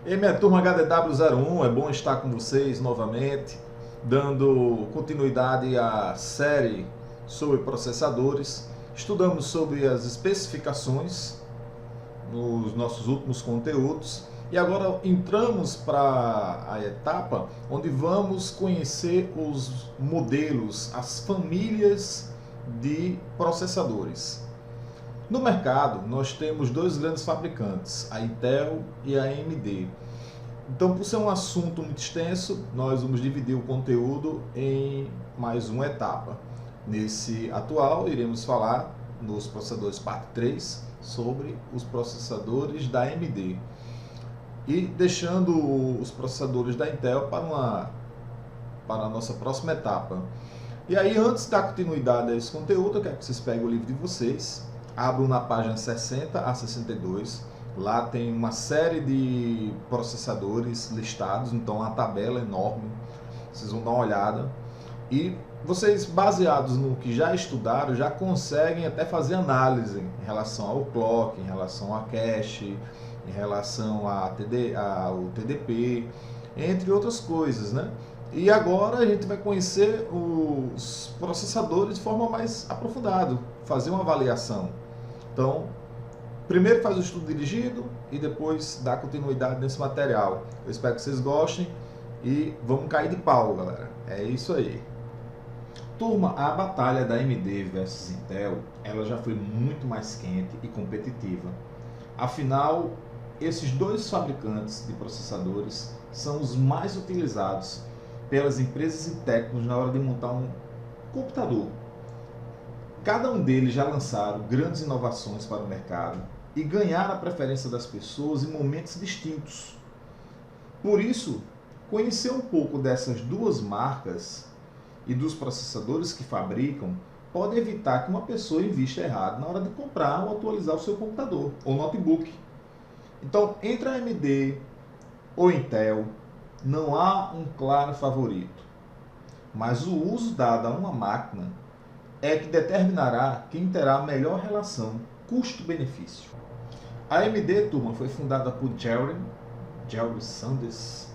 E minha turma HDW01, é bom estar com vocês novamente, dando continuidade à série sobre processadores. Estudamos sobre as especificações nos nossos últimos conteúdos e agora entramos para a etapa onde vamos conhecer os modelos, as famílias de processadores. No mercado, nós temos dois grandes fabricantes, a Intel e a AMD. Então, por ser um assunto muito extenso, nós vamos dividir o conteúdo em mais uma etapa. Nesse atual, iremos falar nos processadores parte 3 sobre os processadores da AMD. E deixando os processadores da Intel para a nossa próxima etapa. E aí, antes da continuidade a esse conteúdo, eu quero que vocês peguem o livro de vocês, abram na página 60 a 62, lá tem uma série de processadores listados, então uma tabela enorme, vocês vão dar uma olhada. E vocês, baseados no que já estudaram, já conseguem até fazer análise em relação ao clock, em relação a cache, em relação ao TDP, entre outras coisas, né? E agora a gente vai conhecer os processadores de forma mais aprofundada, fazer uma avaliação. Então, primeiro faz o estudo dirigido e depois dá continuidade nesse material. Eu espero que vocês gostem e vamos cair de pau, galera. É isso aí. Turma, a batalha da AMD versus Intel, ela já foi muito mais quente e competitiva. Afinal, esses dois fabricantes de processadores são os mais utilizados pelas empresas e técnicos na hora de montar um computador. Cada um deles já lançaram grandes inovações para o mercado e ganharam a preferência das pessoas em momentos distintos. Por isso, conhecer um pouco dessas duas marcas e dos processadores que fabricam pode evitar que uma pessoa invista errado na hora de comprar ou atualizar o seu computador ou notebook. Então, entre a AMD ou Intel, não há um claro favorito, mas o uso dado a uma máquina é que determinará quem terá a melhor relação custo-benefício. A AMD, turma, foi fundada por Jerry Sanders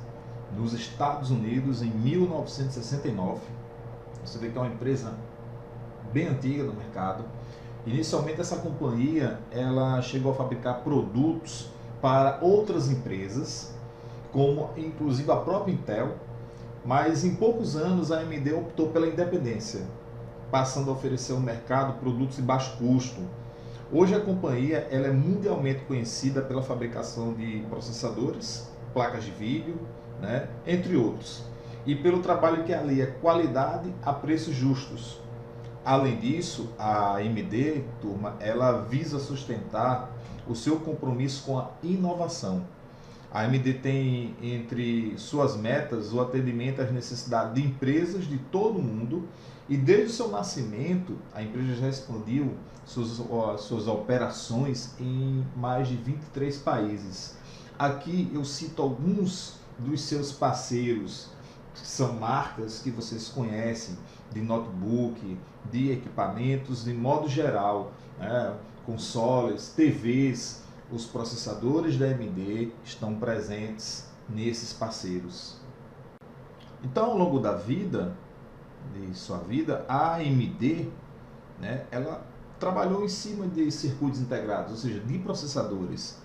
nos Estados Unidos em 1969. Você vê que é uma empresa bem antiga no mercado. Inicialmente essa companhia ela chegou a fabricar produtos para outras empresas, como inclusive a própria Intel, mas em poucos anos a AMD optou pela independência, passando a oferecer ao mercado produtos de baixo custo. Hoje a companhia ela é mundialmente conhecida pela fabricação de processadores, placas de vídeo, né, entre outros, e pelo trabalho que alia qualidade a preços justos. Além disso, a AMD, turma, ela visa sustentar o seu compromisso com a inovação. A AMD tem entre suas metas o atendimento às necessidades de empresas de todo o mundo e desde o seu nascimento a empresa já expandiu suas operações em mais de 23 países. Aqui eu cito alguns dos seus parceiros, que são marcas que vocês conhecem, de notebook, de equipamentos de modo geral, né? Consoles, TVs. Os processadores da AMD estão presentes nesses parceiros. Então, ao longo da vida, de sua vida, a AMD, né, ela trabalhou em cima de circuitos integrados, ou seja, de processadores.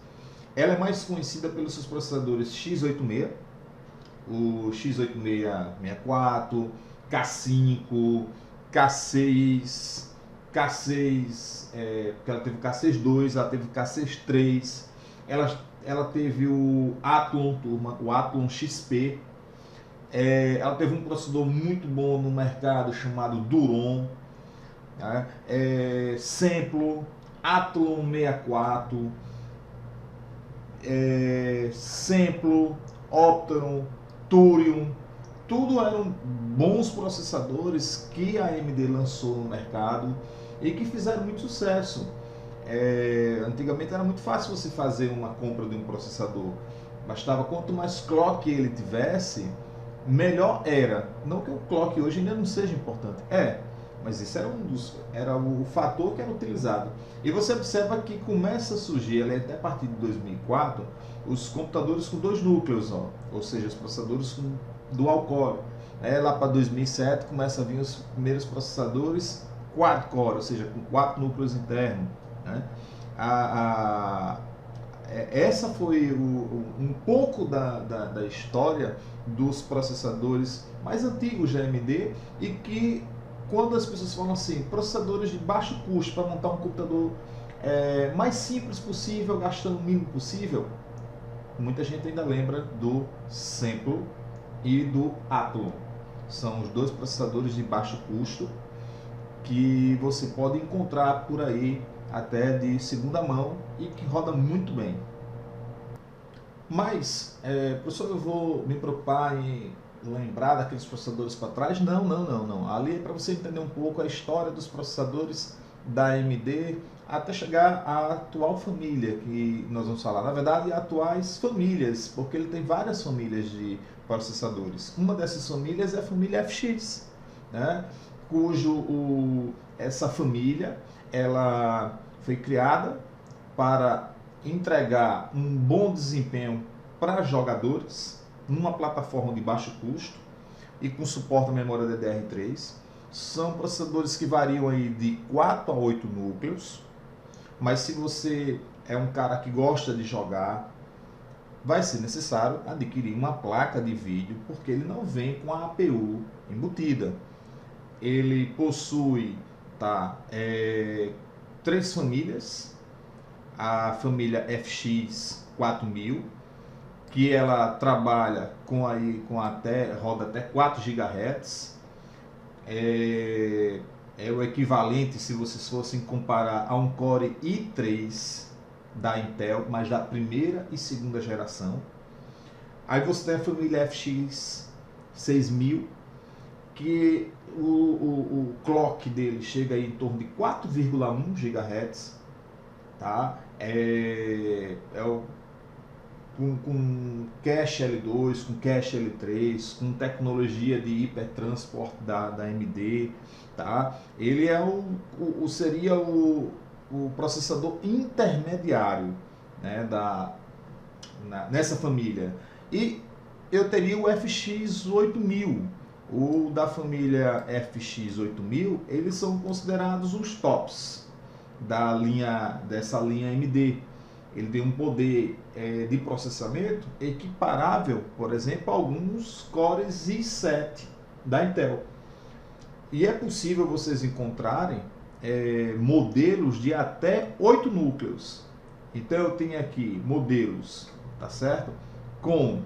Ela é mais conhecida pelos seus processadores x86, o x86-64, K5, K6, porque ela teve o K6-2, ela teve o K6-3, ela teve o Athlon, turma, o Athlon XP, ela teve um processador muito bom no mercado chamado Duron, né? Semplo, Athlon 64, Semplo, Opteron, Thurion, tudo eram bons processadores que a AMD lançou no mercado e que fizeram muito sucesso. Antigamente era muito fácil você fazer uma compra de um processador. Bastava quanto mais clock ele tivesse, melhor era. Não que o clock hoje ainda não seja importante, mas Mas isso era o fator que era utilizado. E você observa que começa a surgir, até a partir de 2004, os computadores com 2 núcleos, ou seja, os processadores com dual core. Lá para 2007 começa a vir os primeiros processadores quad core, ou seja, com 4 núcleos internos. Né? Essa foi um pouco da história dos processadores mais antigos da AMD, e que, quando as pessoas falam assim, processadores de baixo custo para montar um computador mais simples possível, gastando o mínimo possível, muita gente ainda lembra do Sample e do Athlon. São os 2 processadores de baixo custo que você pode encontrar por aí, até de segunda mão, e que roda muito bem. Mas, professor, eu vou me preocupar em lembrar daqueles processadores para trás? Não. Ali é para você entender um pouco a história dos processadores da AMD até chegar à atual família que nós vamos falar. Na verdade, atuais famílias, porque ele tem várias famílias de processadores. Uma dessas famílias é a família FX, né? Essa família ela foi criada para entregar um bom desempenho para jogadores numa plataforma de baixo custo e com suporte à memória DDR3. São processadores que variam aí de 4 a 8 núcleos, mas se você é um cara que gosta de jogar, vai ser necessário adquirir uma placa de vídeo, porque ele não vem com a APU embutida. Ele possui 3 famílias. A família FX 4000, que ela trabalha roda até 4 GHz. É o equivalente, se vocês fossem comparar, a um Core i3 da Intel, mas da primeira e segunda geração. Aí você tem a família FX 6000, que o clock dele chega aí em torno de 4,1 GHz, tá? Com cache L2, com cache L3, com tecnologia de hipertransport da AMD, tá? Ele seria o processador intermediário, né, nessa família. E eu teria o FX 8000. O da família FX 8000, eles são considerados os tops dessa linha AMD. Ele tem um poder de processamento equiparável, por exemplo, a alguns cores i7 da Intel. E é possível vocês encontrarem modelos de até 8 núcleos. Então eu tenho aqui modelos, tá certo? Com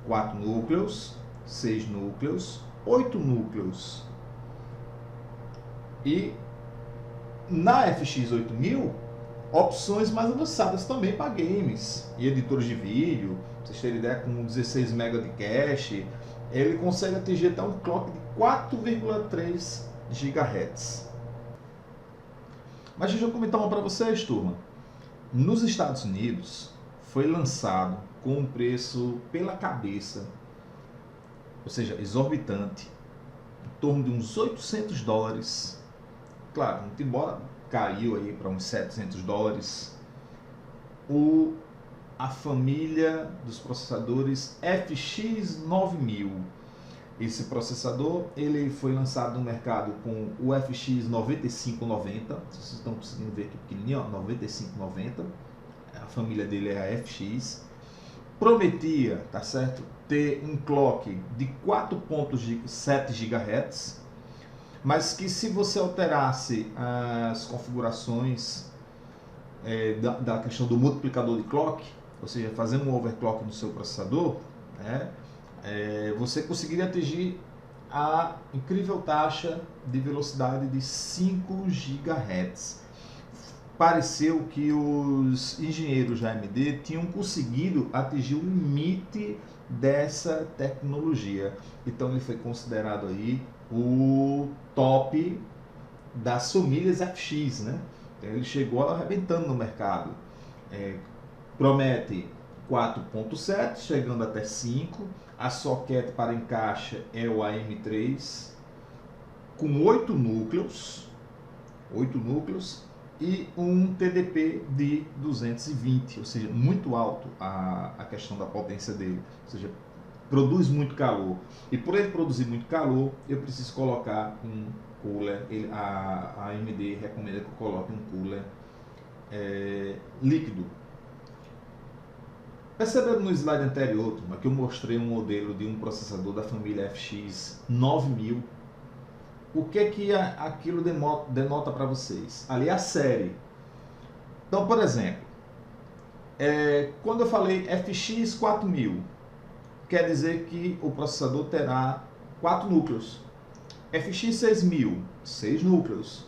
4 núcleos, 6 núcleos, 8 núcleos. E na FX 8000, opções mais avançadas também para games e editores de vídeo. Pra vocês terem ideia, com 16 MB de cache, ele consegue atingir até um clock de 4,3 GHz. Mas deixa eu comentar uma para vocês, turma. Nos Estados Unidos, foi lançado com um preço pela cabeça, ou seja, exorbitante, em torno de uns $800. Claro, muito embora caiu aí para uns $700. A família dos processadores FX 9000. Esse processador ele foi lançado no mercado com o FX 9590. Vocês estão conseguindo ver aqui pequenininho, ó, 9590. A família dele é a FX. Prometia, tá certo, ter um clock de 4,7 GHz, mas que se você alterasse as configurações da questão do multiplicador de clock, ou seja, fazendo um overclock no seu processador, né, você conseguiria atingir a incrível taxa de velocidade de 5 GHz. Pareceu que os engenheiros da AMD tinham conseguido atingir o limite dessa tecnologia. Então ele foi considerado aí o top das famílias FX, né? Então, ele chegou arrebentando no mercado. Promete 4.7, chegando até 5. A socket para encaixe é o AM3. com 8 núcleos e um TDP de 220, ou seja, muito alto a questão da potência dele, ou seja, produz muito calor. E por ele produzir muito calor, eu preciso colocar um cooler. A AMD recomenda que eu coloque um cooler líquido. Perceberam no slide anterior, turma, que eu mostrei um modelo de um processador da família FX 9000. O que aquilo denota para vocês? Ali é a série. Então, por exemplo, quando eu falei FX 4000, quer dizer que o processador terá 4 núcleos. FX 6000, 6 núcleos.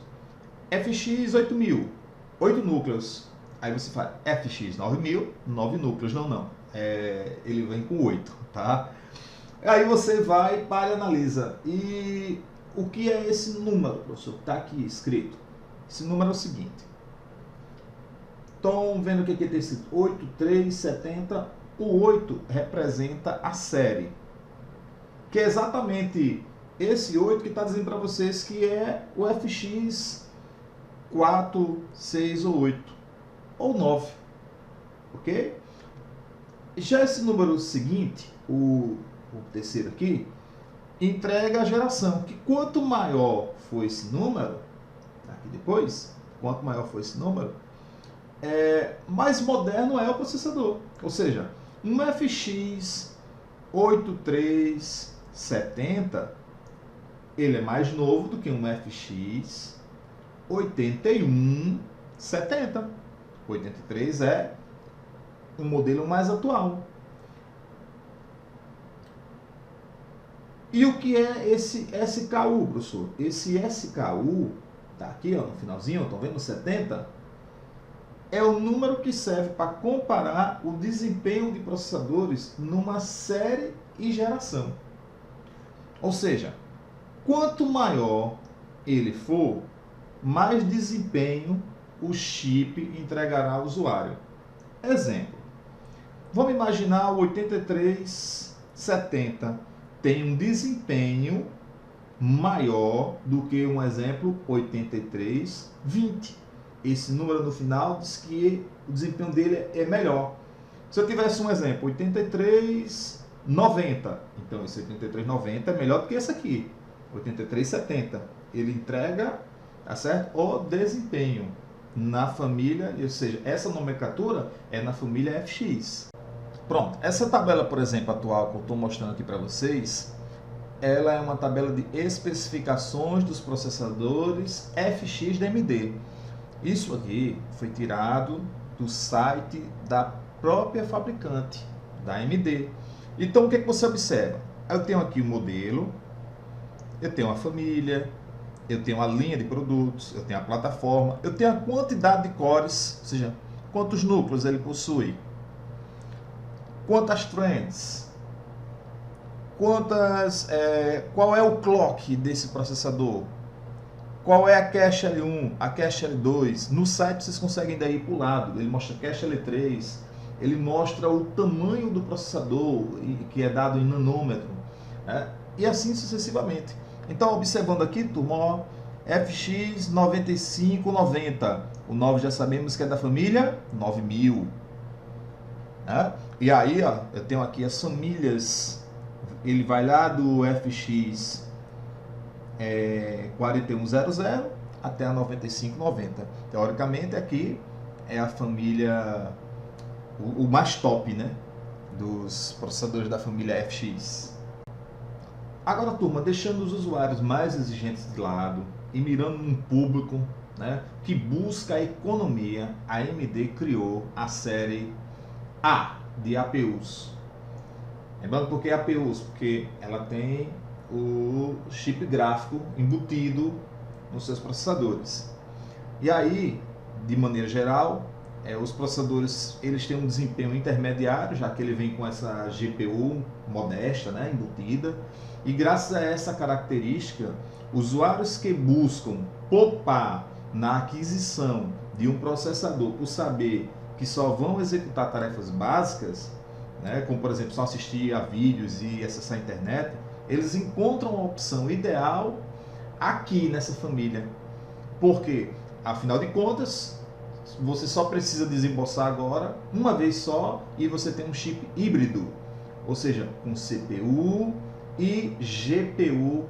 FX 8000, 8 núcleos. Aí você fala, FX 9000, 9 núcleos. Não. Ele vem com 8, tá? Aí você vai para e analisa. E o que é esse número, professor? Está aqui escrito. Esse número é o seguinte. Estão vendo o que aqui está escrito? 8370. O 8 representa a série. Que é exatamente esse 8 que está dizendo para vocês que é o FX 4, 6 ou 8. Ou 9. Ok? Já esse número seguinte, o terceiro aqui, entrega a geração. Que quanto maior for esse número, aqui depois, quanto maior for esse número, mais moderno é o processador. Ou seja, um FX 8370, ele é mais novo do que um FX 8170. 83 é um modelo mais atual. E o que é esse SKU, professor? Esse SKU, tá aqui ó, no finalzinho, estão vendo 70? É o número que serve para comparar o desempenho de processadores numa série e geração. Ou seja, quanto maior ele for, mais desempenho o chip entregará ao usuário. Exemplo, vamos imaginar o 8370 tem um desempenho maior do que um exemplo 8320. Esse número no final diz que o desempenho dele é melhor. Se eu tivesse um exemplo 8390, então esse 8390 é melhor do que esse aqui, 8370. Ele entrega, tá certo? O desempenho na família, ou seja, essa nomenclatura é na família FX. Pronto, essa tabela, por exemplo, atual que eu estou mostrando aqui para vocês, ela é uma tabela de especificações dos processadores FX da AMD. Isso aqui foi tirado do site da própria fabricante, da AMD. Então, o que você observa? Eu tenho aqui o modelo, eu tenho a família, eu tenho a linha de produtos, eu tenho a plataforma, eu tenho a quantidade de cores, ou seja, quantos núcleos ele possui, quantas threads, qual é o clock desse processador, qual é a cache L1, a cache L2. No site vocês conseguem daí ir para o lado, ele mostra cache L3, ele mostra o tamanho do processador, que é dado em nanômetro, né? E assim sucessivamente. Então, observando aqui, turma, ó, FX 9590. O 9 já sabemos que é da família 9000. Né? E aí, ó, eu tenho aqui as famílias. Ele vai lá do FX 4100 até a 9590. Teoricamente, aqui é a família, o mais top, né, dos processadores da família FX. Agora, turma, deixando os usuários mais exigentes de lado e mirando um público, né, que busca a economia, a AMD criou a série A de APUs. Lembrando por que APUs? Porque ela tem o chip gráfico embutido nos seus processadores. E aí, de maneira geral, os processadores eles têm um desempenho intermediário, já que ele vem com essa GPU modesta, né, embutida. E graças a essa característica, usuários que buscam poupar na aquisição de um processador por saber que só vão executar tarefas básicas, né, como por exemplo só assistir a vídeos e acessar a internet, eles encontram a opção ideal aqui nessa família. Porque, afinal de contas, você só precisa desembolsar agora uma vez só e você tem um chip híbrido, ou seja, com CPU e GPU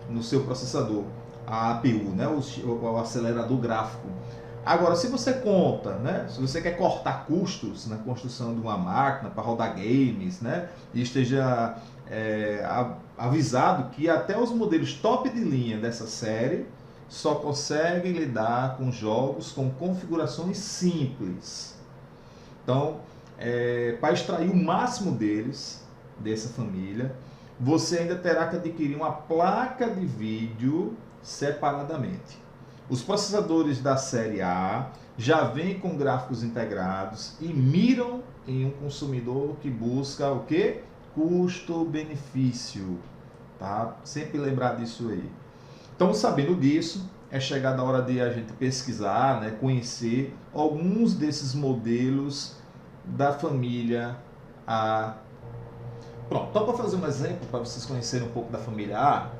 no seu processador, a APU, né? o acelerador gráfico. Agora, se você conta, né? Se você quer cortar custos na construção de uma máquina para rodar games, né? E esteja avisado que até os modelos top de linha dessa série só conseguem lidar com jogos com configurações simples. Então, para extrair o máximo deles, dessa família, você ainda terá que adquirir uma placa de vídeo separadamente. Os processadores da série A já vêm com gráficos integrados e miram em um consumidor que busca o quê? Custo-benefício. Tá? Sempre lembrar disso aí. Então, sabendo disso, é chegada a hora de a gente pesquisar, né, conhecer alguns desses modelos da família A. Pronto, então para fazer um exemplo, para vocês conhecerem um pouco da família A,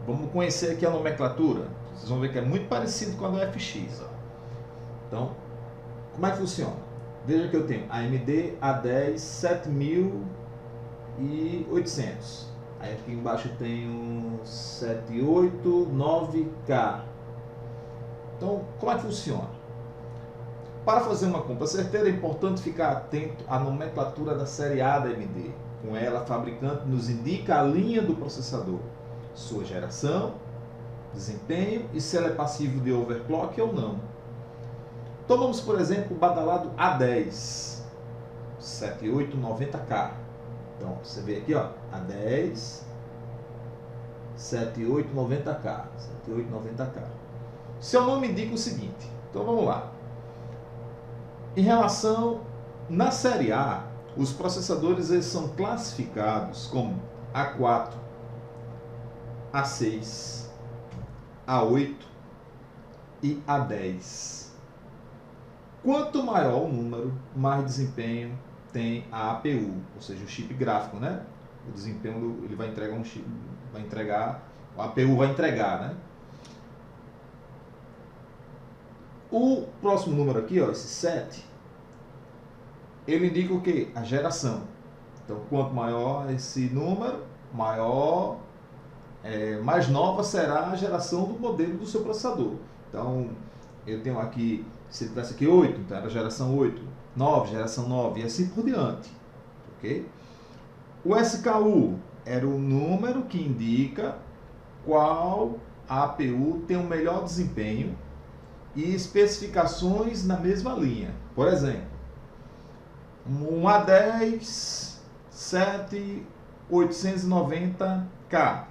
vamos conhecer aqui a nomenclatura. Vocês vão ver que é muito parecido com a do FX. Ó. Então, como é que funciona? Veja que eu tenho AMD A10 7800. Aí aqui embaixo eu tenho 789K. Então, como é que funciona? Para fazer uma compra certeira, é importante ficar atento à nomenclatura da série A da AMD. Com ela, a fabricante nos indica a linha do processador, sua geração, desempenho e se ela é passivo de overclock ou não. Tomamos, por exemplo, o badalado A10 7890K. Então, você vê aqui, ó, A10 7890K. 7890K. Seu nome indica o seguinte. Então, vamos lá. Em relação, na série A, os processadores eles são classificados como A4, A6, A8 e A10. Quanto maior o número, mais desempenho tem a APU, ou seja, o chip gráfico, né? O desempenho ele vai entregar um chip, a APU vai entregar, né? O próximo número aqui, ó, esse 7, ele indica o quê? A geração. Então, quanto maior esse número, mais nova será a geração do modelo do seu processador. Então, eu tenho aqui, se ele tivesse aqui 8, então era geração 8, 9, geração 9, e assim por diante. Ok? O SKU era o número que indica qual APU tem o melhor desempenho e especificações na mesma linha. Por exemplo, um A10 7890K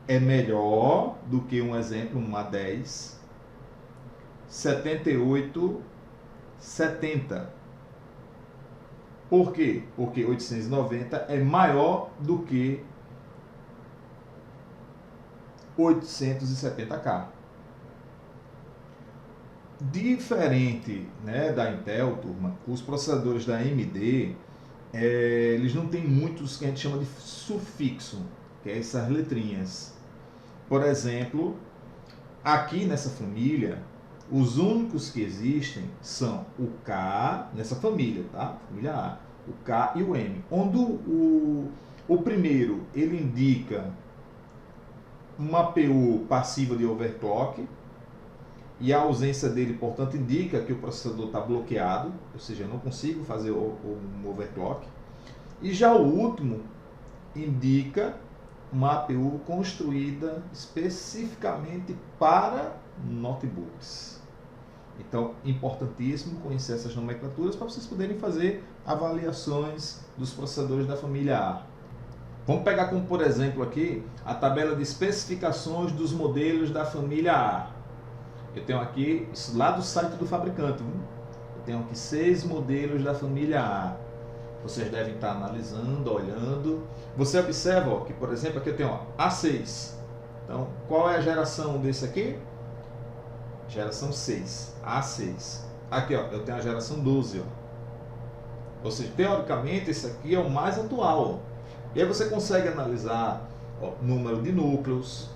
é melhor do que um exemplo, um A10 7870. Por quê? Porque 890 é maior do que 870K. Diferente, né, da Intel, turma, os processadores da AMD, eles não têm muitos que a gente chama de sufixo, que é essas letrinhas. Por exemplo, aqui nessa família, os únicos que existem são o K, nessa família, tá? Família A, o K e o M. Onde o primeiro, ele indica uma APU passiva de overclock, e a ausência dele, portanto, indica que o processador está bloqueado, ou seja, eu não consigo fazer um overclock. E já o último indica uma APU construída especificamente para notebooks. Então, importantíssimo conhecer essas nomenclaturas para vocês poderem fazer avaliações dos processadores da família A. Vamos pegar como, por exemplo, aqui a tabela de especificações dos modelos da família A. Eu tenho aqui, isso lá do site do fabricante, viu? Eu tenho aqui 6 modelos da família A. Vocês devem estar analisando, olhando. Você observa, ó, que, por exemplo, aqui eu tenho, ó, A6. Então, qual é a geração desse aqui? Geração 6, A6. Aqui, ó, eu tenho a geração 12. Ó. Ou seja, teoricamente, esse aqui é o mais atual. Ó. E aí você consegue analisar Ó, número de núcleos,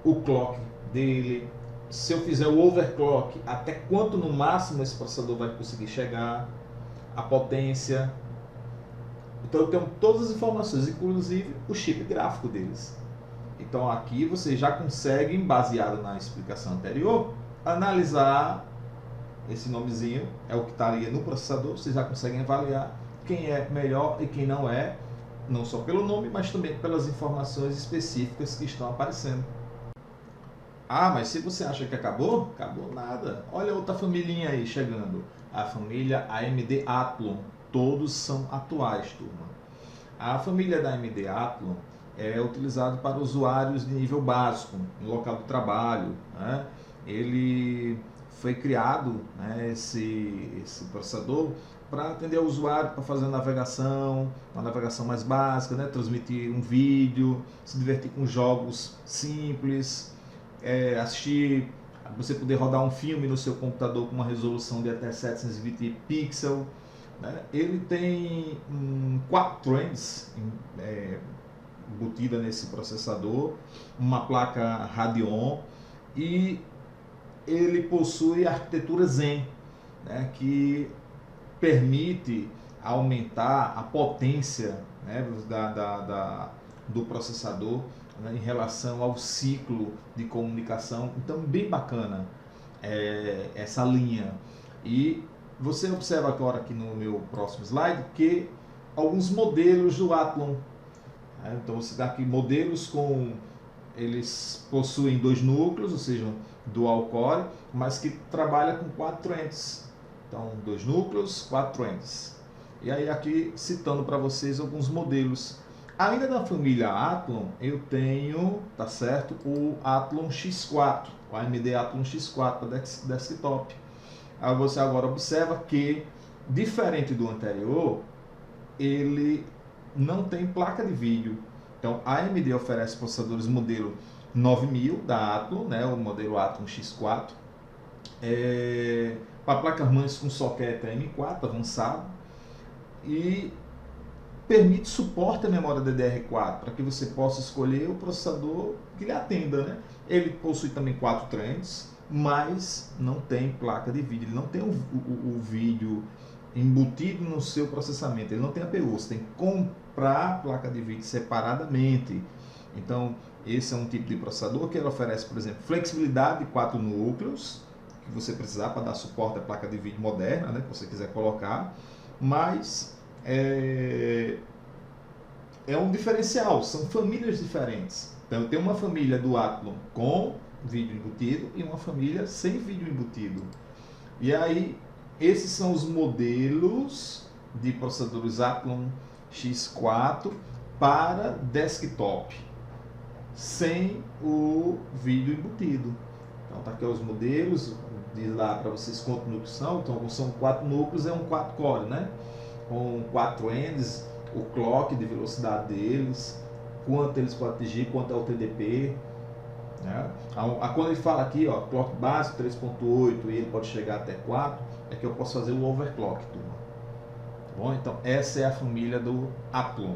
o clock dele, se eu fizer o overclock, até quanto no máximo esse processador vai conseguir chegar, a potência. Então eu tenho todas as informações, inclusive o chip gráfico deles. Então aqui você já consegue, baseado na explicação anterior, analisar esse nomezinho, é o que estaria no processador, vocês já conseguem avaliar quem é melhor e quem não é, não só pelo nome, mas também pelas informações específicas que estão aparecendo. Ah, mas se você acha que acabou, acabou nada. Olha outra família aí chegando, a família AMD Athlon, todos são atuais, turma. A família da AMD Athlon é utilizado para usuários de nível básico, no local de trabalho, né? Ele foi criado, né, esse processador para atender o usuário, para fazer uma navegação mais básica, né, transmitir um vídeo, se divertir com jogos simples, assistir, você poder rodar um filme no seu computador com uma resolução de até 720 pixels. Né? Ele tem 4 threads embutida nesse processador, uma placa Radeon, e ele possui a arquitetura Zen, né, que permite aumentar a potência, né, do processador, né, em relação ao ciclo de comunicação. Então, bem bacana essa linha. E você observa agora aqui no meu próximo slide que alguns modelos do Athlon. Então você dá aqui modelos eles possuem 2 núcleos, ou seja, dual core, mas que trabalha com 4 threads. Então 2 núcleos, 4 threads. E aí aqui citando para vocês alguns modelos. Ainda da família Athlon, eu tenho, tá certo, o Athlon X4, o AMD Athlon X4 para desktop. Aí você agora observa que, diferente do anterior, ele não tem placa de vídeo. Então a AMD oferece processadores modelo 9000 da Athlon, né, o modelo Athlon X4, para placas-mães com socket M4 avançado, e permite suporte à memória DDR4 para que você possa escolher o processador que lhe atenda, né? Ele possui também 4 threads, mas não tem placa de vídeo, ele não tem o vídeo embutido no seu processamento, ele não tem APU, você tem que comprar a placa de vídeo separadamente. Então esse é um tipo de processador que ele oferece, por exemplo, flexibilidade de 4 núcleos, que você precisar para dar suporte à placa de vídeo moderna, né, que você quiser colocar, mas é um diferencial, são famílias diferentes. Então tem uma família do Athlon com vídeo embutido e uma família sem vídeo embutido. E aí esses são os modelos de processadores Athlon X4 para desktop, sem o vídeo embutido. Então tá aqui os modelos, diz lá para vocês quantos núcleos são. Então são 4 núcleos, é um 4 core, né? Com 4 ends, o clock de velocidade deles, quanto eles podem atingir, quanto é o TDP. Né? Quando ele fala aqui, ó, clock básico 3.8 e ele pode chegar até 4, é que eu posso fazer o overclock, turma. Tá bom? Então essa é a família do Athlon.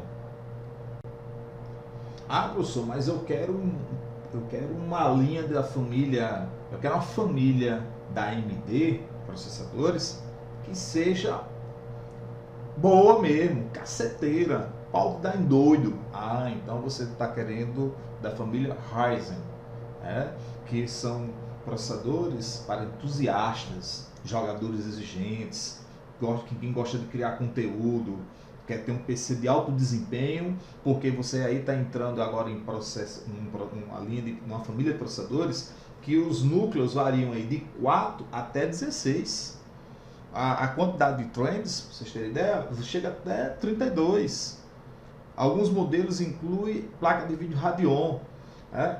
Ah, professor, mas eu quero uma linha da família, eu quero uma família da AMD processadores que seja boa mesmo, caceteira, pau de dar em doido. Ah, então você está querendo da família Ryzen, né? Que são processadores para entusiastas, jogadores exigentes, quem gosta de criar conteúdo, quer ter um PC de alto desempenho, porque você aí está entrando agora em uma família de processadores que os núcleos variam aí de 4 até 16. A quantidade de threads, para vocês terem ideia, chega até 32. Alguns modelos incluem placa de vídeo Radeon.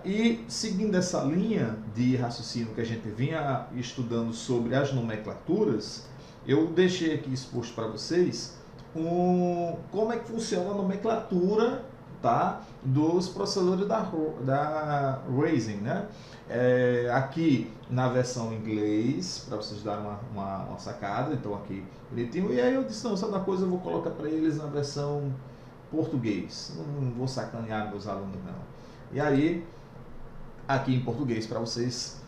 E seguindo essa linha de raciocínio que a gente vinha estudando sobre as nomenclaturas, eu deixei aqui exposto para vocês como é que funciona a nomenclatura, tá, dos processadores da Ryzen, né? Aqui na versão em inglês, para vocês darem uma sacada, então aqui bonitinho. E aí eu disse, não, sabe uma coisa, eu vou colocar para eles na versão português. Não vou sacanear meus alunos, não. E aí, aqui em português, para vocês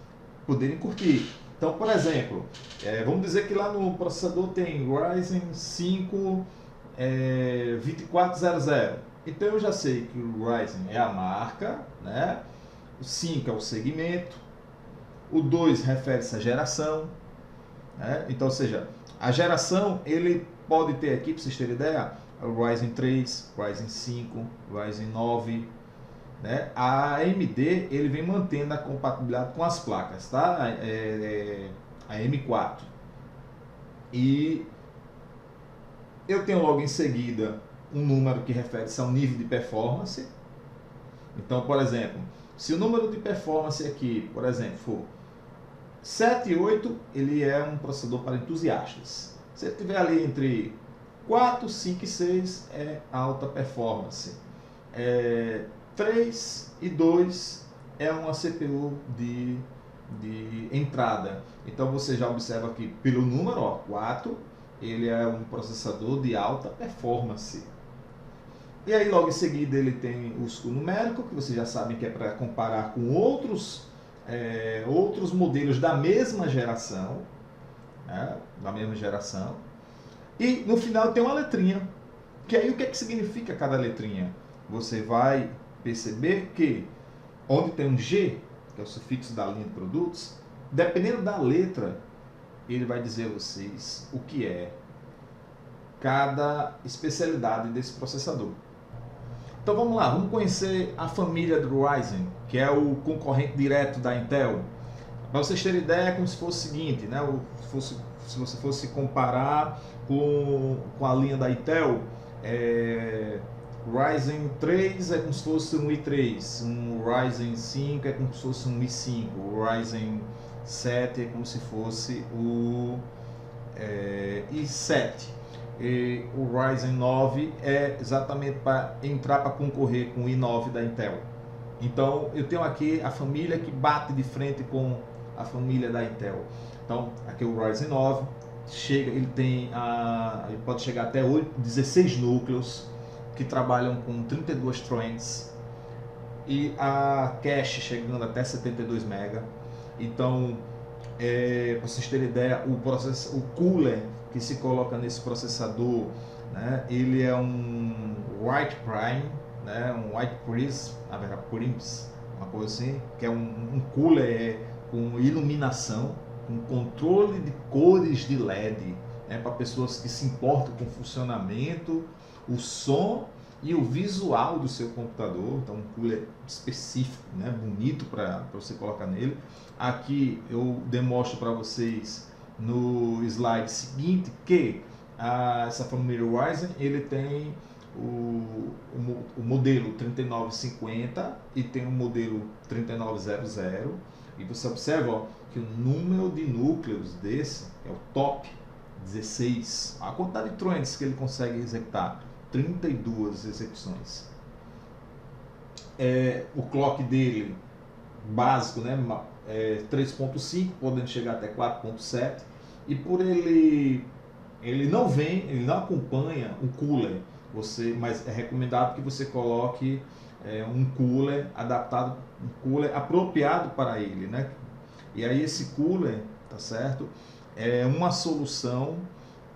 poderem curtir. Então, por exemplo, vamos dizer que lá no processador tem Ryzen 5 2400. Então eu já sei que o Ryzen é a marca, né? O 5 é o segmento, o 2 refere-se à geração, né? Então, ou seja, a geração ele pode ter aqui, para vocês terem ideia, o Ryzen 3, Ryzen 5, Ryzen 9, né? A AMD ele vem mantendo a compatibilidade com as placas, tá? A M4. E eu tenho logo em seguida um número que refere-se ao nível de performance. Então, por exemplo, se o número de performance aqui, por exemplo, for 7 e 8, ele é um processador para entusiastas. Se ele estiver ali entre 4, 5 e 6, é alta performance. 3 e 2 é uma CPU de entrada. Então você já observa aqui pelo número, ó, 4, ele é um processador de alta performance. E aí logo em seguida ele tem o escudo numérico, que vocês já sabem que é para comparar com outros modelos da mesma geração, né? E no final tem uma letrinha, que aí o que é que significa cada letrinha? Você vai perceber que onde tem um G, que é o sufixo da linha de produtos, dependendo da letra, ele vai dizer a vocês o que é cada especialidade desse processador. Então vamos lá, vamos conhecer a família do Ryzen, que é o concorrente direto da Intel. Para vocês terem ideia, é como se fosse o seguinte, né? Se você fosse comparar com a linha da Intel, Ryzen 3 é como se fosse um i3, um Ryzen 5 é como se fosse um i5, o Ryzen 7 é como se fosse o i7. E o Ryzen 9 é exatamente para entrar para concorrer com o i9 da Intel. Então eu tenho aqui a família que bate de frente com a família da Intel. Então aqui o Ryzen 9 ele pode chegar até 16 núcleos que trabalham com 32 threads e a cache chegando até 72 MB. Então, para vocês terem ideia, o cooler que se coloca nesse processador, né, ele é um White Prime, né, um White Prism, na verdade Prims, uma coisa assim, que é um cooler com iluminação, com controle de cores de LED, né, para pessoas que se importam com o funcionamento, o som e o visual do seu computador. Então um cooler específico, né, bonito para você colocar nele. Aqui eu demonstro para vocês no slide seguinte que essa família Ryzen ele tem o modelo 3950 e tem o modelo 3900, e você observa, ó, que o número de núcleos desse é o top 16, a quantidade de threads que ele consegue executar, 32 execuções. O clock dele básico, né, 3.5, podendo chegar até 4.7, e por ele não acompanha o cooler, mas é recomendado que você coloque um cooler adaptado, um cooler apropriado para ele, né? E aí esse cooler, tá certo? É uma solução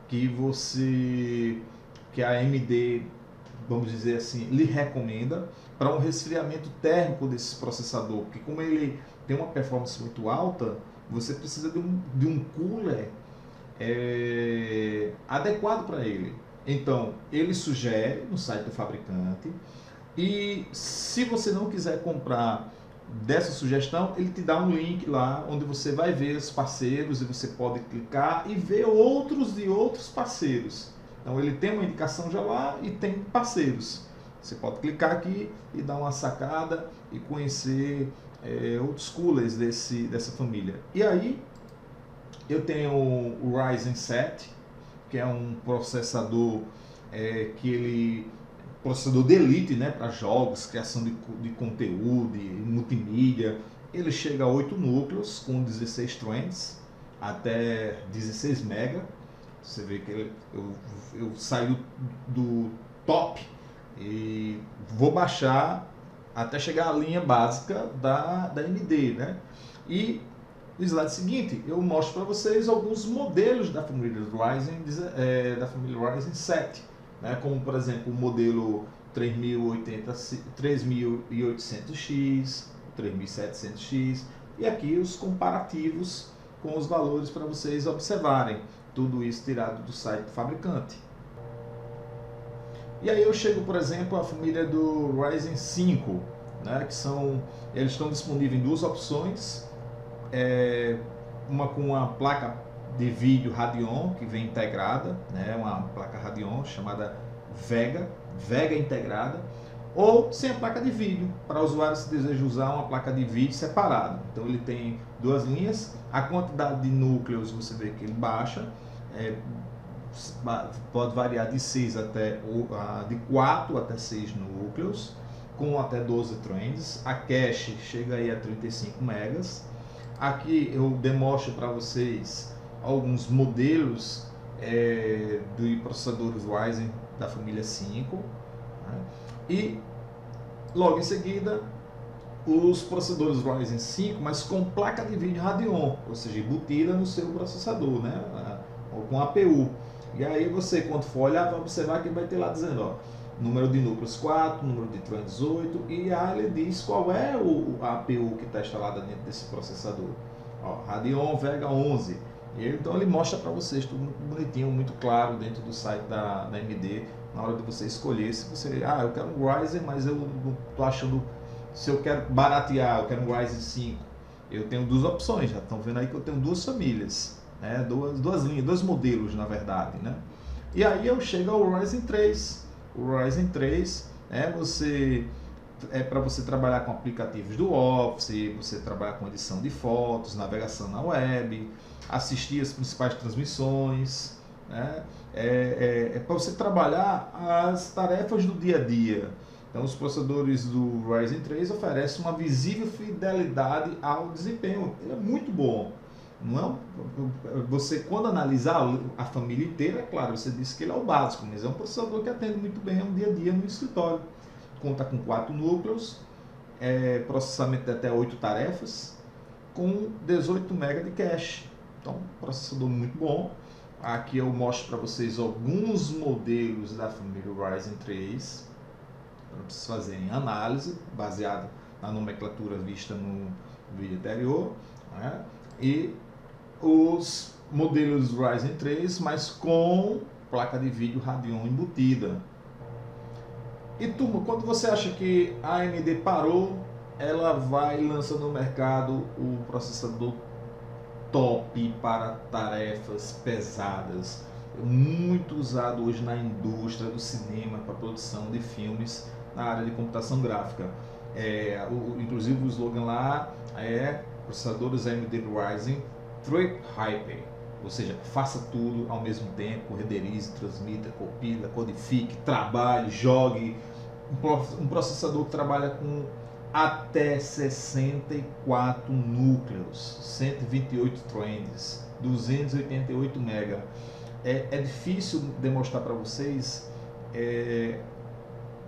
que a AMD, vamos dizer assim, lhe recomenda para um resfriamento térmico desse processador, porque como ele tem uma performance muito alta, você precisa de um cooler adequado para ele. Então, ele sugere no site do fabricante, e se você não quiser comprar dessa sugestão, ele te dá um link lá onde você vai ver os parceiros e você pode clicar e ver outros de outros parceiros. Então ele tem uma indicação já lá e tem parceiros. Você pode clicar aqui e dar uma sacada e conhecer outros coolers dessa família. E aí eu tenho o Ryzen 7, que é um processador processador de elite, né, para jogos, criação de conteúdo, de multimídia. Ele chega a 8 núcleos com 16 threads até 16 MB. Você vê que eu saio do top E vou baixar até chegar à linha básica da AMD, né? E no slide seguinte eu mostro para vocês alguns modelos da família Ryzen, da família Ryzen 7, né? Como por exemplo o modelo 3800X, 3700X, e aqui os comparativos com os valores para vocês observarem. Tudo isso tirado do site do fabricante. E aí eu chego, por exemplo, à família do Ryzen 5, né, eles estão disponíveis em duas opções, uma com uma placa de vídeo Radeon, que vem integrada, né, uma placa Radeon chamada Vega integrada, ou sem a placa de vídeo, para usuários que desejam usar uma placa de vídeo separada. Então ele tem duas linhas, a quantidade de núcleos você vê que ele baixa, pode variar de 4 até 6 núcleos, com até 12 threads. A cache chega aí a 35 megas. Aqui eu demonstro para vocês alguns modelos de processadores Ryzen da família 5, né? E logo em seguida os processadores Ryzen 5, mas com placa de vídeo Radeon, ou seja, embutida no seu processador, né? Ou com APU. E aí você, quando for olhar, vai observar que vai ter lá dizendo, ó, número de núcleos 4, número de threads 8, e aí ele diz qual é a APU que está instalada dentro desse processador. Ó, Radeon Vega 11. Então ele mostra para vocês tudo muito bonitinho, muito claro dentro do site da AMD, na hora de você escolher. Se você, eu quero um Ryzen, mas eu não estou achando, se eu quero baratear, eu quero um Ryzen 5, eu tenho duas opções, já estão vendo aí que eu tenho duas famílias, né? Duas linhas, dois modelos na verdade, né? E aí eu chego ao Ryzen 3. O Ryzen 3 para você trabalhar com aplicativos do Office, você trabalhar com edição de fotos, navegação na web, assistir as principais transmissões, né? Para você trabalhar as tarefas do dia a dia. Então os processadores do Ryzen 3 oferecem uma visível fidelidade ao desempenho. Ele é muito bom. Não é, você, quando analisar a família inteira, é claro, você disse que ele é o básico, mas é um processador que atende muito bem ao dia a dia no escritório. Conta com 4 núcleos, processamento de até 8 tarefas, com 18 MB de cache. Então, processador muito bom. Aqui eu mostro para vocês alguns modelos da família Ryzen 3, para vocês fazerem análise, baseada na nomenclatura vista no vídeo anterior, né? E os modelos Ryzen 3, mas com placa de vídeo Radeon embutida. E turma, quando você acha que a AMD parou, ela vai lançando no mercado o processador top para tarefas pesadas, muito usado hoje na indústria do cinema para produção de filmes na área de computação gráfica. Inclusive o slogan lá é processadores AMD Ryzen Thread Hyper, ou seja, faça tudo ao mesmo tempo, renderize, transmita, compila, codifique, trabalhe, jogue. Um processador que trabalha com até 64 núcleos, 128 threads, 288 MB. É difícil demonstrar para vocês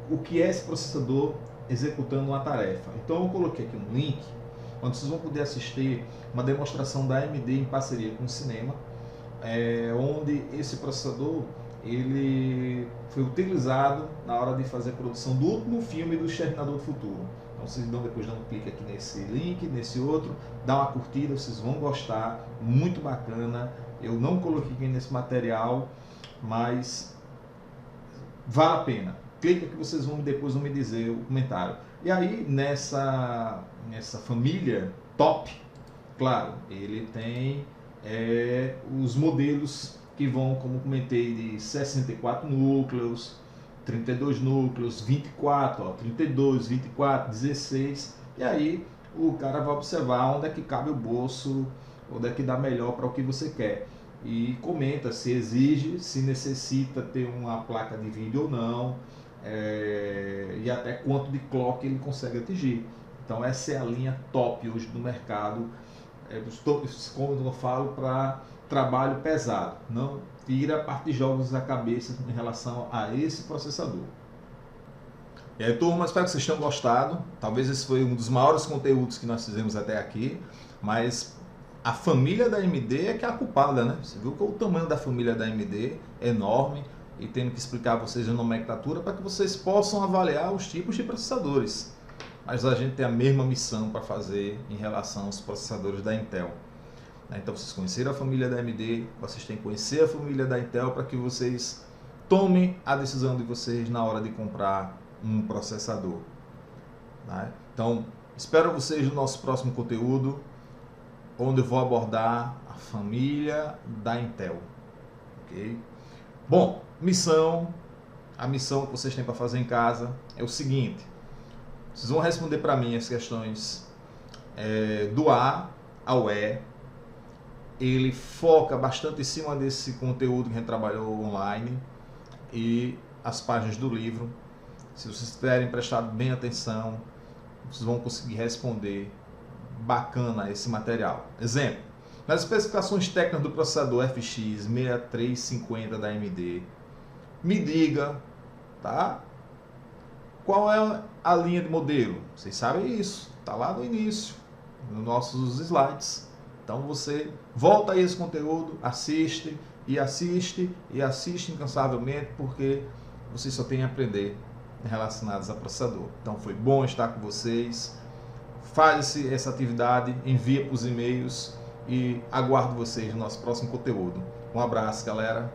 o que é esse processador executando uma tarefa. Então eu coloquei aqui um link onde vocês vão poder assistir uma demonstração da AMD em parceria com o cinema, onde esse processador ele foi utilizado na hora de fazer a produção do último filme do Exterminador do Futuro. Então vocês depois dão um clique aqui nesse link, nesse outro, dá uma curtida, vocês vão gostar, muito bacana. Eu não coloquei aqui nesse material, mas vale a pena. Clica que vocês depois vão me dizer o comentário. E aí nessa família top, claro, ele tem os modelos que vão, como comentei, de 64 núcleos, 32 núcleos, 24, 32, 24, 16, e aí o cara vai observar onde é que cabe o bolso, onde é que dá melhor para o que você quer. E comenta se exige, se necessita ter uma placa de vídeo ou não, e até quanto de clock ele consegue atingir. Então essa é a linha top hoje do mercado, como eu falo, para trabalho pesado. Não tira a parte de jogos da cabeça em relação a esse processador. E aí, turma, espero que vocês tenham gostado. Talvez esse foi um dos maiores conteúdos que nós fizemos até aqui, mas a família da AMD é que é a culpada, né? Você viu que o tamanho da família da AMD é enorme e tendo que explicar a vocês a nomenclatura para que vocês possam avaliar os tipos de processadores. Mas a gente tem a mesma missão para fazer em relação aos processadores da Intel. Então, vocês conheceram a família da AMD, vocês têm que conhecer a família da Intel para que vocês tomem a decisão de vocês na hora de comprar um processador. Então, espero vocês no nosso próximo conteúdo, onde eu vou abordar a família da Intel. Ok? Bom, a missão que vocês têm para fazer em casa é o seguinte: vocês vão responder para mim as questões do A ao E. Ele foca bastante em cima desse conteúdo que a gente trabalhou online e as páginas do livro. Se vocês tiverem prestado bem atenção, vocês vão conseguir responder bacana esse material. Exemplo: nas especificações técnicas do processador FX 6350 da AMD, me diga, tá? Qual é a linha de modelo? Vocês sabem isso, tá lá no início, nos nossos slides. Então você volta a esse conteúdo, assiste e assiste e assiste incansavelmente, porque vocês só têm a aprender relacionados a processador. Então foi bom estar com vocês. Faz essa atividade, envia para os e-mails e aguardo vocês no nosso próximo conteúdo. Um abraço, galera.